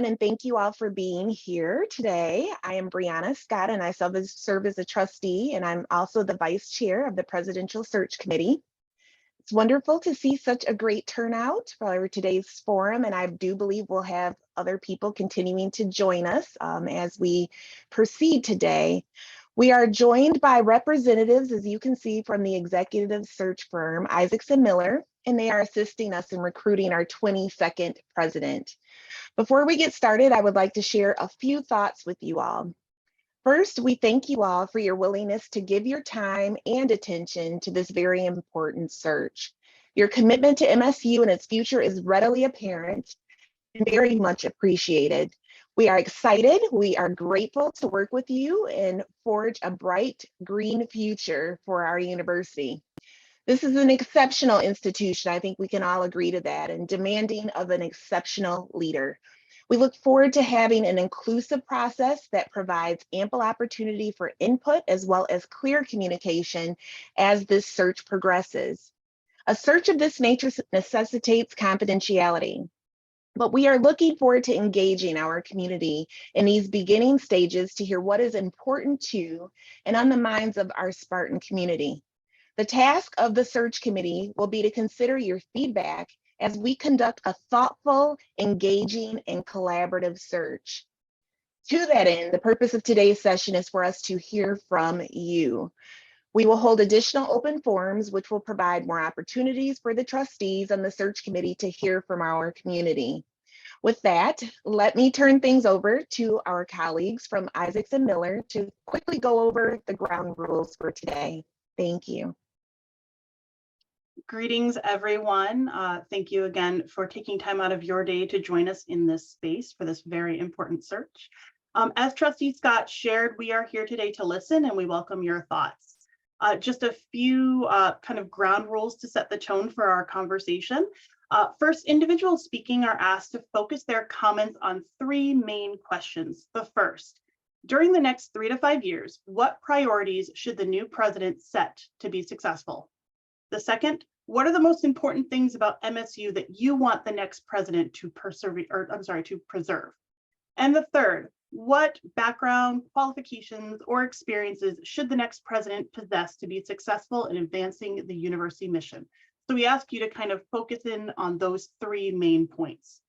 And thank you all for being here today. I am Brianna Scott, and I serve as a trustee, and I'm also the vice chair of the Presidential Search Committee. It's wonderful to see such a great turnout for today's forum, and I do believe we'll have other people continuing to join us as we proceed today. We are joined by representatives, as you can see, from the executive search firm, Isaacson Miller, and they are assisting us in recruiting our 22nd president. Before we get started, I would like to share a few thoughts with you all. First, we thank you all for your willingness to give your time and attention to this very important search. Your commitment to MSU and its future is readily apparent and very much appreciated. We are excited, we are grateful to work with you and forge a bright green future for our university. This is an exceptional institution. I think we can all agree to that, and demanding of an exceptional leader. We look forward to having an inclusive process that provides ample opportunity for input as well as clear communication as this search progresses. A search of this nature necessitates confidentiality, but we are looking forward to engaging our community in these beginning stages to hear what is important to and on the minds of our Spartan community. The task of the search committee will be to consider your feedback as we conduct a thoughtful, engaging, and collaborative search. To that end, the purpose of today's session is for us to hear from you. We will hold additional open forums, which will provide more opportunities for the trustees on the search committee to hear from our community. With that, let me turn things over to our colleagues from Isaacson Miller to quickly go over the ground rules for today. Thank you. Greetings, everyone. Thank you again for taking time out of your day to join us in this space for this very important search. As Trustee Scott shared, we are here today to listen and we welcome your thoughts. Just a few kind of ground rules to set the tone for our conversation. First, individuals speaking are asked to focus their comments on three main questions. The first, during the next 3 to 5 years, what priorities should the new president set to be successful? The second, what are the most important things about MSU that you want the next president to preserve? And the third, what background, qualifications, or experiences should the next president possess to be successful in advancing the university mission? So we ask you to kind of focus in on those three main points.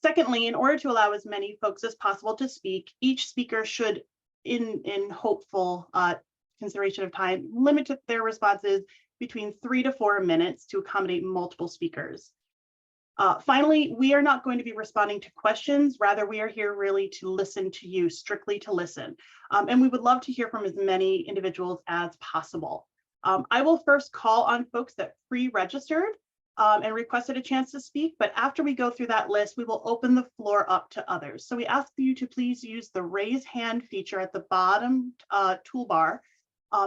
Secondly, in order to allow as many folks as possible to speak, each speaker should, in hopeful consideration of time, limit their responses between 3 to 4 minutes to accommodate multiple speakers. Finally, we are not going to be responding to questions. Rather, we are here really to listen to you, strictly to listen. And we would love to hear from as many individuals as possible. I will first call on folks that pre-registered and requested a chance to speak, but after we go through that list, we will open the floor up to others. So we ask you to please use the raise hand feature at the bottom toolbar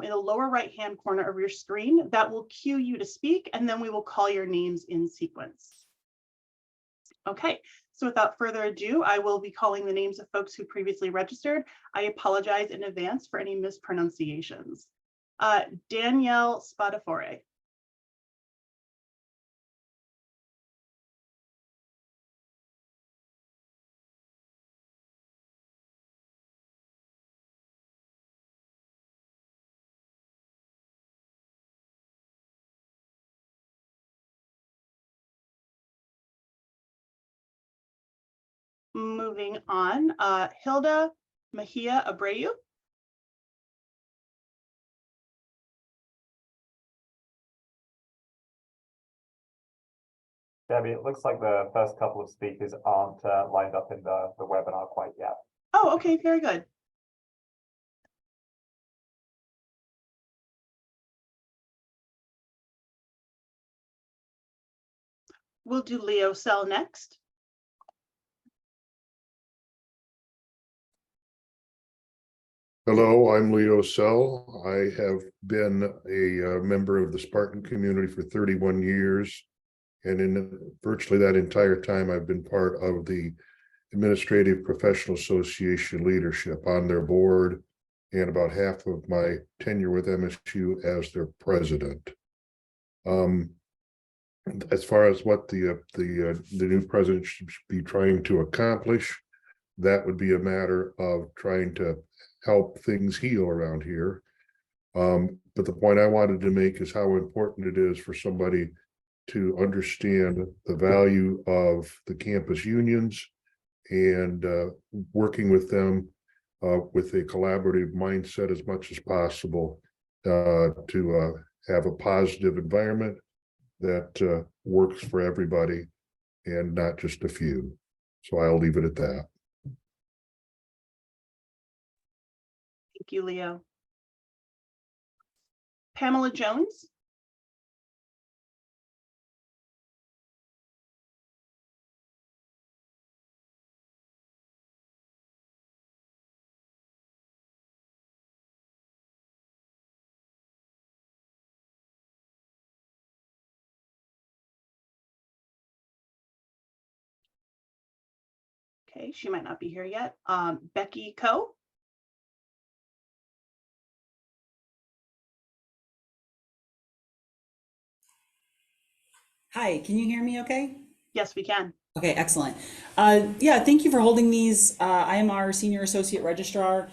in the lower right-hand corner of your screen. That will cue you to speak, and then we will call your names in sequence. Okay, so without further ado, I will be calling the names of folks who previously registered. I apologize in advance for any mispronunciations. Danielle Spadafore. Moving on, Hilda Mejia Abreu. Debbie, it looks like the first couple of speakers aren't lined up in the webinar quite yet. Oh, okay, very good. We'll do Leo Sell next. Hello, I'm Leo Sell. I have been a member of the Spartan community for 31 years. And in virtually that entire time, I've been part of the Administrative Professional Association leadership on their board, and about half of my tenure with MSU as their president. as far as what the new president should be trying to accomplish, that would be a matter of trying to help things heal around here. But the point I wanted to make is how important it is for somebody to understand the value of the campus unions and working with them with a collaborative mindset as much as possible to have a positive environment that works for everybody and not just a few. So I'll leave it at that. Thank you, Leo. Pamela Jones. Okay, she might not be here yet. Becky Keogh. Hi, can you hear me okay? Yes, we can. Okay, excellent. Yeah, thank you for holding these. I am our Senior Associate Registrar.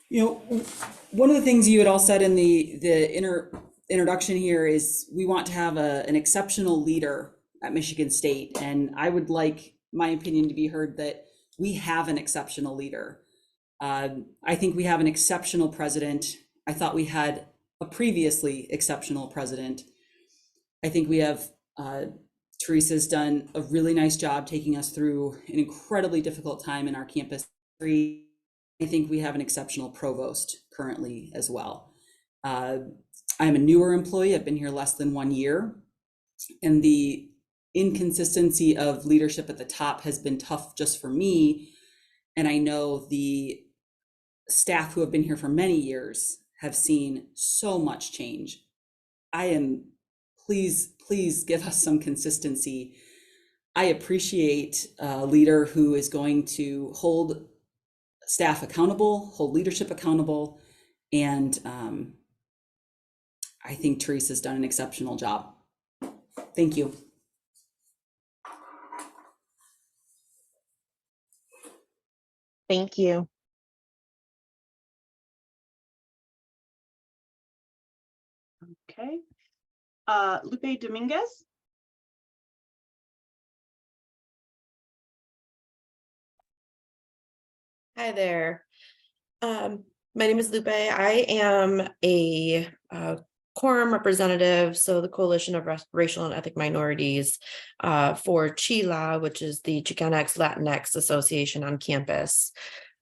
You know, one of the things you had all said in the introduction here is we want to have an exceptional leader at Michigan State. And I would like my opinion to be heard that we have an exceptional leader. I think we have an exceptional president. I thought we had a previously exceptional president. I think we have Teresa's done a really nice job taking us through an incredibly difficult time in our campus. I think we have an exceptional provost currently as well. I'm a newer employee. I've been here less than 1 year, and the inconsistency of leadership at the top has been tough just for me. And I know the staff who have been here for many years have seen so much change. Please give us some consistency. I appreciate a leader who is going to hold staff accountable, hold leadership accountable, and I think Teresa's done an exceptional job. Thank you. Thank you. Okay. Lupe Dominguez. Hi there. My name is Lupe. I am a quorum representative, so the Coalition of Racial and Ethnic Minorities for CHILA, which is the Chicanx Latinx Association on campus.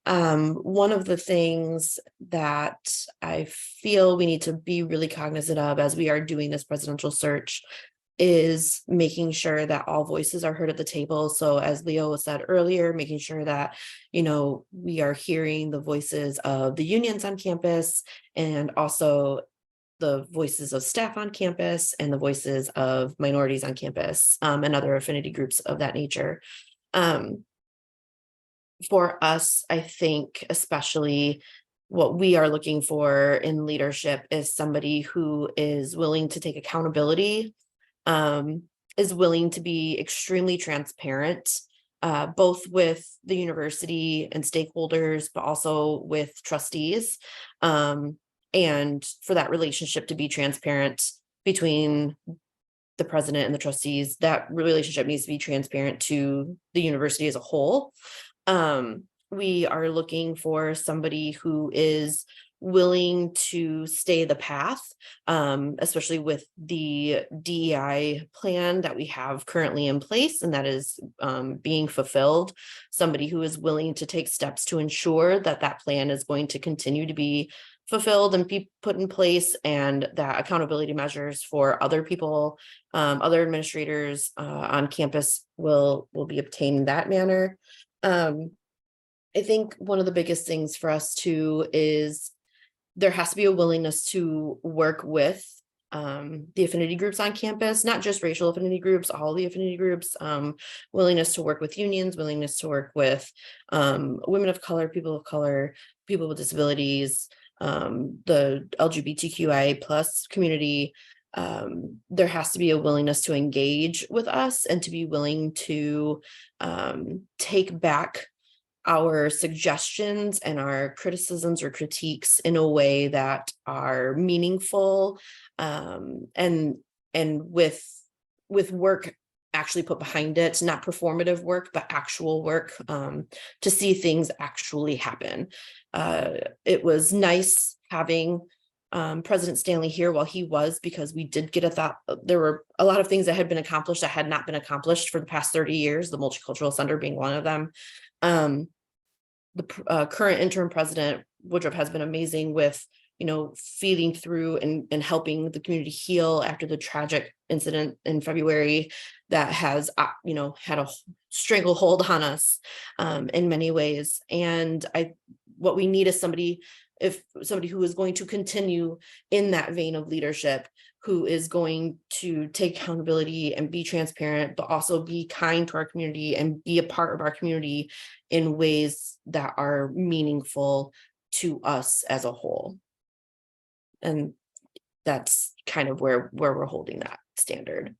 One of the things that I feel we need to be really cognizant of as we are doing this presidential search is making sure that all voices are heard at the table. So as Leo said earlier, making sure that, you know, we are hearing the voices of the unions on campus and also the voices of staff on campus and the voices of minorities on campus and other affinity groups of that nature. For us, I think especially what we are looking for in leadership is somebody who is willing to take accountability, is willing to be extremely transparent, both with the university and stakeholders, but also with trustees. And for that relationship to be transparent between the president and the trustees, that relationship needs to be transparent to the university as a whole. We are looking for somebody who is willing to stay the path, especially with the DEI plan that we have currently in place and that is being fulfilled. Somebody who is willing to take steps to ensure that that plan is going to continue to be fulfilled and be put in place, and that accountability measures for other people, other administrators on campus will be obtained in that manner. I think one of the biggest things for us too is there has to be a willingness to work with the affinity groups on campus, not just racial affinity groups, all the affinity groups, willingness to work with unions, willingness to work with women of color, people with disabilities, the LGBTQIA+ community, there has to be a willingness to engage with us and to be willing to take back our suggestions and our criticisms or critiques in a way that are meaningful, and with work actually put behind it, not performative work, but actual work, to see things actually happen. It was nice having President Stanley here while he was, because we did get a thought. There were a lot of things that had been accomplished that had not been accomplished for the past 30 years, the Multicultural Center being one of them. The current interim president, Woodruff, has been amazing with, feeding through and helping the community heal after the tragic incident in February that has, had a stranglehold on us in many ways. And what we need is somebody who is going to continue in that vein of leadership, who is going to take accountability and be transparent, but also be kind to our community and be a part of our community in ways that are meaningful to us as a whole. And that's kind of where we're holding that standard.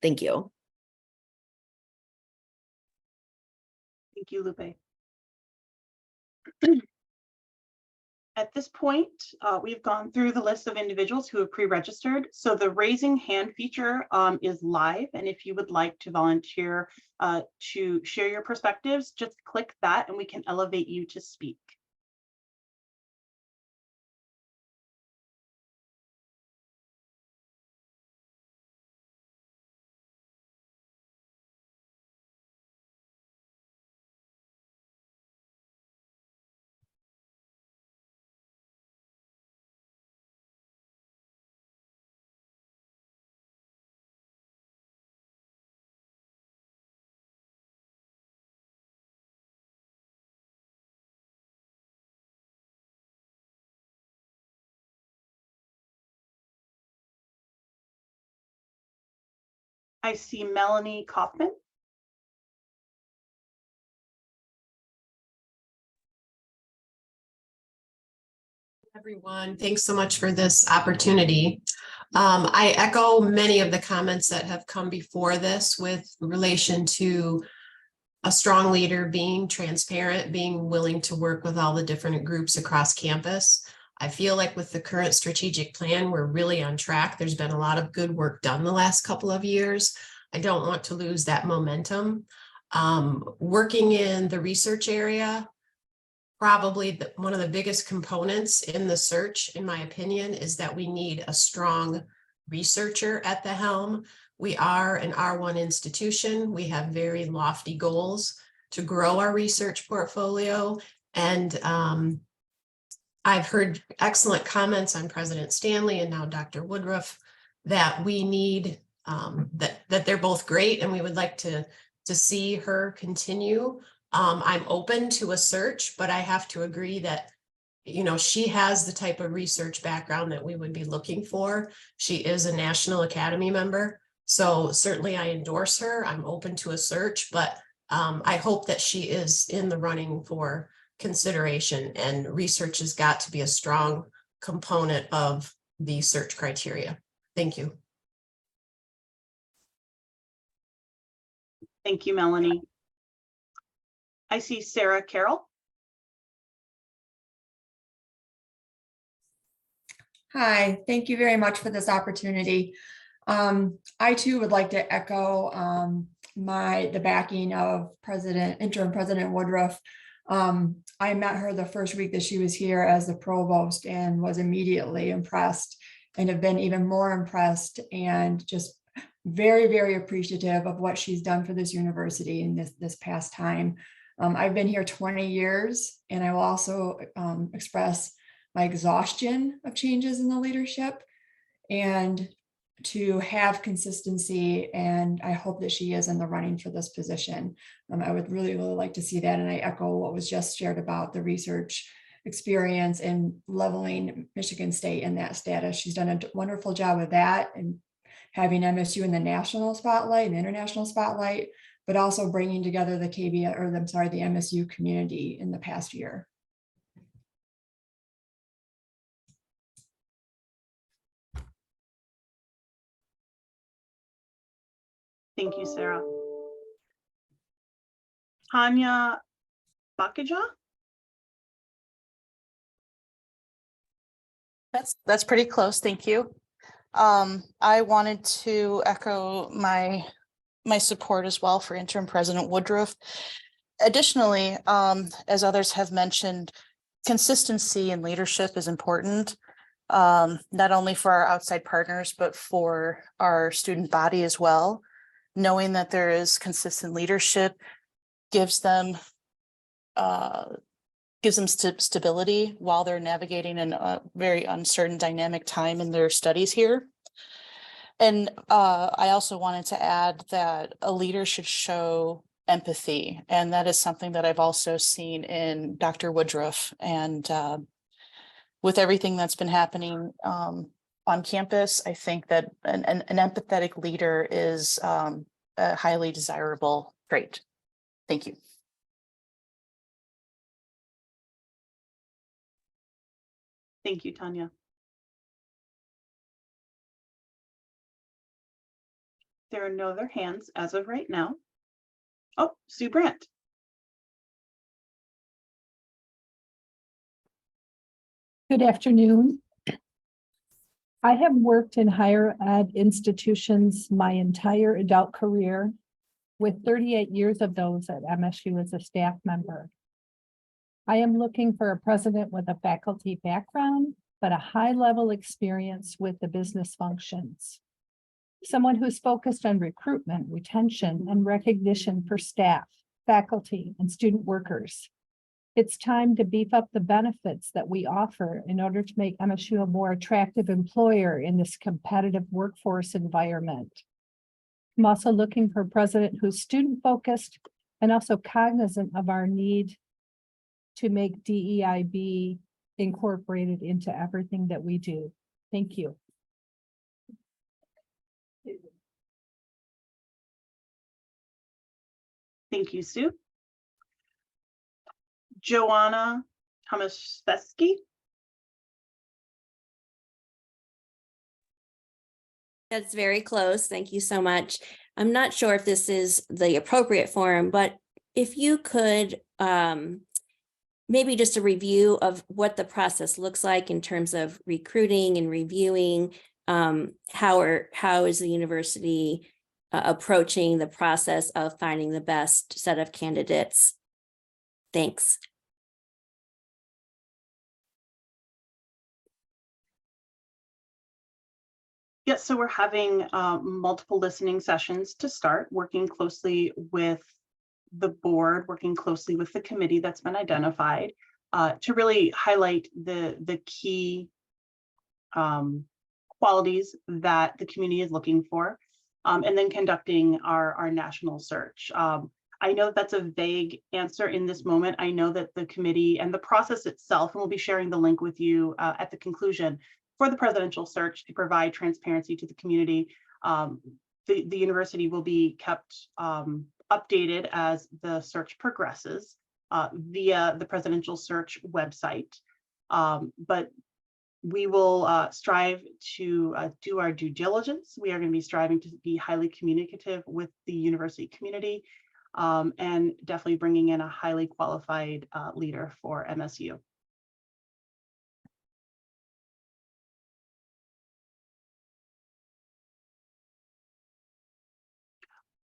Thank you. Thank you, Lupe. At this point, we've gone through the list of individuals who have pre-registered. So the raising hand feature is live. And if you would like to volunteer to share your perspectives, just click that and we can elevate you to speak. I see Melanie Kaufman. Everyone, thanks so much for this opportunity. I echo many of the comments that have come before this with relation to a strong leader being transparent, being willing to work with all the different groups across campus. I feel like with the current strategic plan, we're really on track. There's been a lot of good work done the last couple of years. I don't want to lose that momentum. Working in the research area, probably one of the biggest components in the search, in my opinion, is that we need a strong researcher at the helm. We are an R1 institution. We have very lofty goals to grow our research portfolio. And I've heard excellent comments on President Stanley and now Dr. Woodruff that we need, that they're both great and we would like to see her continue. I'm open to a search, but I have to agree that, she has the type of research background that we would be looking for. She is a National Academy member. So certainly I endorse her. I'm open to a search, but I hope that she is in the running for consideration, and research has got to be a strong component of the search criteria. Thank you. Thank you, Melanie. I see Sarah Carroll. Hi, thank you very much for this opportunity. I too would like to echo the backing of Interim President Woodruff. I met her the first week that she was here as the provost and was immediately impressed, and have been even more impressed and just very, very appreciative of what she's done for this university in this past time. I've been here 20 years, and I will also express my exhaustion of changes in the leadership and to have consistency. And I hope that she is in the running for this position. I would really, really like to see that. And I echo what was just shared about the research experience and leveling Michigan State in that status. She's done a wonderful job with that, and having MSU in the national spotlight and international spotlight, but also bringing together the the MSU community in the past year. Thank you, Sarah. Tanya Bakija? That's pretty close, thank you. I wanted to echo my support as well for Interim President Woodruff. Additionally, as others have mentioned, consistency in leadership is important, not only for our outside partners, but for our student body as well. Knowing that there is consistent leadership gives them stability while they're navigating in a very uncertain dynamic time in their studies here. And I also wanted to add that a leader should show empathy. And that is something that I've also seen in Dr. Woodruff. And with everything that's been happening on campus, I think that an empathetic leader is a highly desirable trait. Thank you. Thank you, Tanya. There are no other hands as of right now. Oh, Sue Brandt. Good afternoon. I have worked in higher ed institutions my entire adult career, with 38 years of those at MSU as a staff member. I am looking for a president with a faculty background, but a high-level experience with the business functions. Someone who's focused on recruitment, retention, and recognition for staff, faculty, and student workers. It's time to beef up the benefits that we offer in order to make MSU a more attractive employer in this competitive workforce environment. I'm also looking for a president who's student-focused and also cognizant of our need to make DEIB incorporated into everything that we do. Thank you. Thank you, Sue. Joanna Tomaszewski. That's very close. Thank you so much. I'm not sure if this is the appropriate forum, but if you could maybe just a review of what the process looks like in terms of recruiting and reviewing, how is the university approaching the process of finding the best set of candidates? Thanks. Yes, so we're having multiple listening sessions to start, working closely with the board, working closely with the committee that's been identified to really highlight the key qualities that the community is looking for, and then conducting our national search. I know that's a vague answer in this moment. I know that the committee and the process itself, and we'll be sharing the link with you at the conclusion for the presidential search to provide transparency to the community. The university will be kept updated as the search progresses via the presidential search website. But we will strive to do our due diligence. We are going to be striving to be highly communicative with the university community, and definitely bringing in a highly qualified leader for MSU.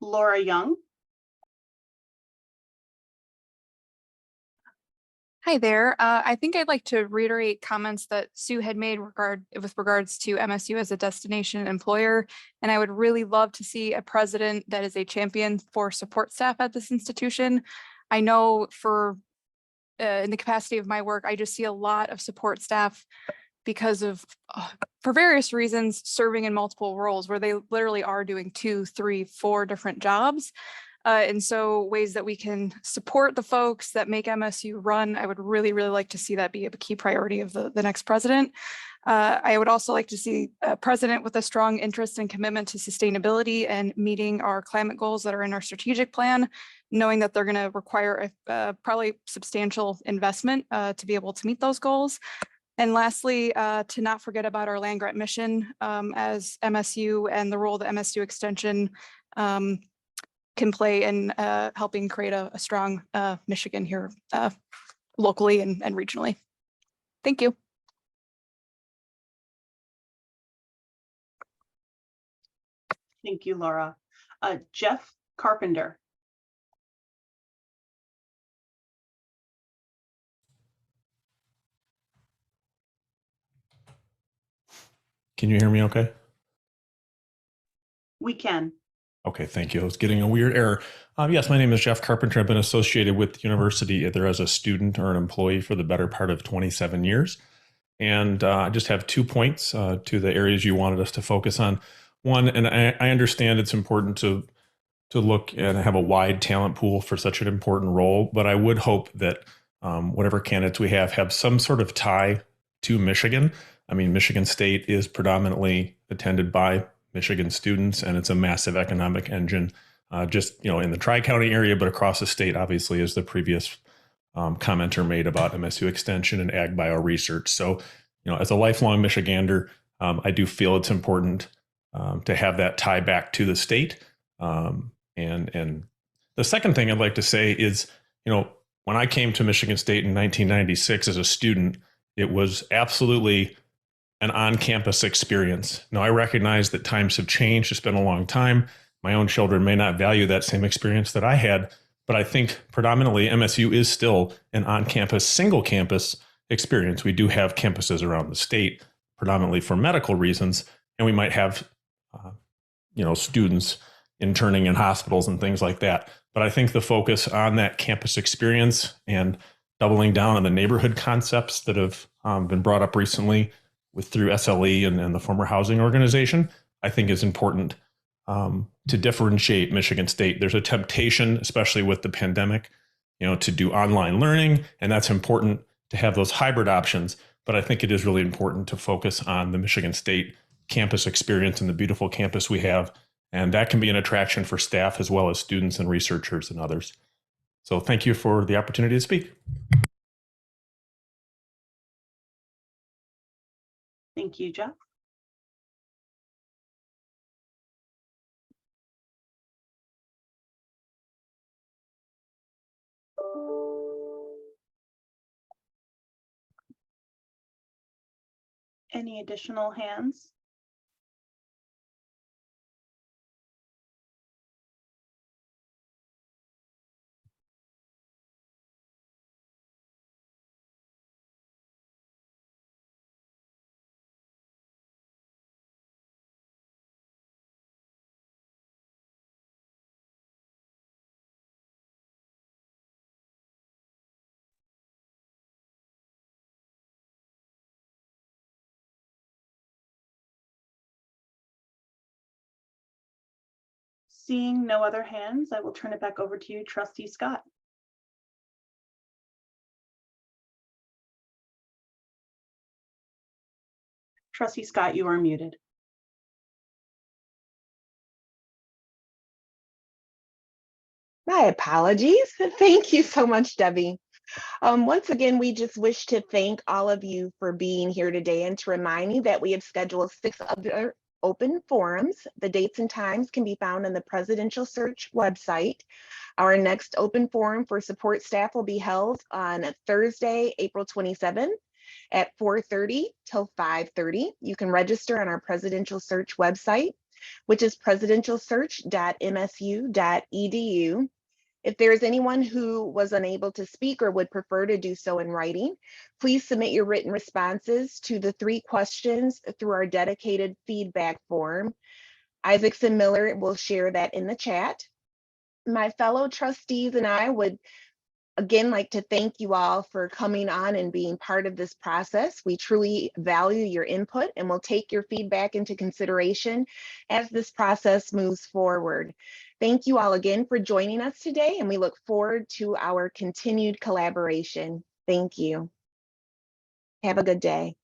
Laura Young. Hi there. I think I'd like to reiterate comments that Sue had made with regards to MSU as a destination employer. And I would really love to see a president that is a champion for support staff at this institution. I know in the capacity of my work, I just see a lot of support staff because of, for various reasons, serving in multiple roles where they literally are doing 2, 3, 4 different jobs. And so ways that we can support the folks that make MSU run, I would really, really like to see that be a key priority of the next president. I would also like to see a president with a strong interest and commitment to sustainability and meeting our climate goals that are in our strategic plan, knowing that they're going to require a probably substantial investment to be able to meet those goals. And lastly, to not forget about our land grant mission as MSU and the role that MSU Extension can play in helping create a strong Michigan here locally and regionally. Thank you. Thank you, Laura. Jeff Carpenter. Can you hear me okay? We can. Okay, thank you. I was getting a weird error. Yes, my name is Jeff Carpenter. I've been associated with the university either as a student or an employee for the better part of 27 years. And I just have 2 points to the areas you wanted us to focus on. One, and I understand it's important to look and have a wide talent pool for such an important role, but I would hope that whatever candidates we have some sort of tie to Michigan. I mean, Michigan State is predominantly attended by Michigan students, and it's a massive economic engine, just in the Tri-County area, but across the state, obviously, as the previous commenter made about MSU Extension and Ag Bio Research. So, as a lifelong Michigander, I do feel it's important to have that tie back to the state. And the second thing I'd like to say is, when I came to Michigan State in 1996 as a student, it was absolutely an on-campus experience. Now, I recognize that times have changed. It's been a long time. My own children may not value that same experience that I had, but I think predominantly MSU is still an on-campus, single-campus experience. We do have campuses around the state, predominantly for medical reasons, and we might have, students interning in hospitals and things like that. But I think the focus on that campus experience and doubling down on the neighborhood concepts that have been brought up recently through SLE and the former housing organization, I think is important to differentiate Michigan State. There's a temptation, especially with the pandemic, to do online learning, and that's important to have those hybrid options. But I think it is really important to focus on the Michigan State campus experience and the beautiful campus we have. And that can be an attraction for staff as well as students and researchers and others. So thank you for the opportunity to speak. Thank you, Jeff. Any additional hands? Seeing no other hands, I will turn it back over to you, Trustee Scott. Trustee Scott, you are muted. My apologies. Thank you so much, Debbie. Once again, we just wish to thank all of you for being here today and to remind you that we have scheduled 6 other open forums. The dates and times can be found on the Presidential Search website. Our next open forum for support staff will be held on Thursday, April 27th at 4:30 till 5:30. You can register on our Presidential Search website, which is presidentialsearch.msu.edu. If there is anyone who was unable to speak or would prefer to do so in writing, please submit your written responses to the 3 questions through our dedicated feedback form. Isaacson Miller will share that in the chat. My fellow trustees and I would again like to thank you all for coming on and being part of this process. We truly value your input and will take your feedback into consideration as this process moves forward. Thank you all again for joining us today, and we look forward to our continued collaboration. Thank you. Have a good day.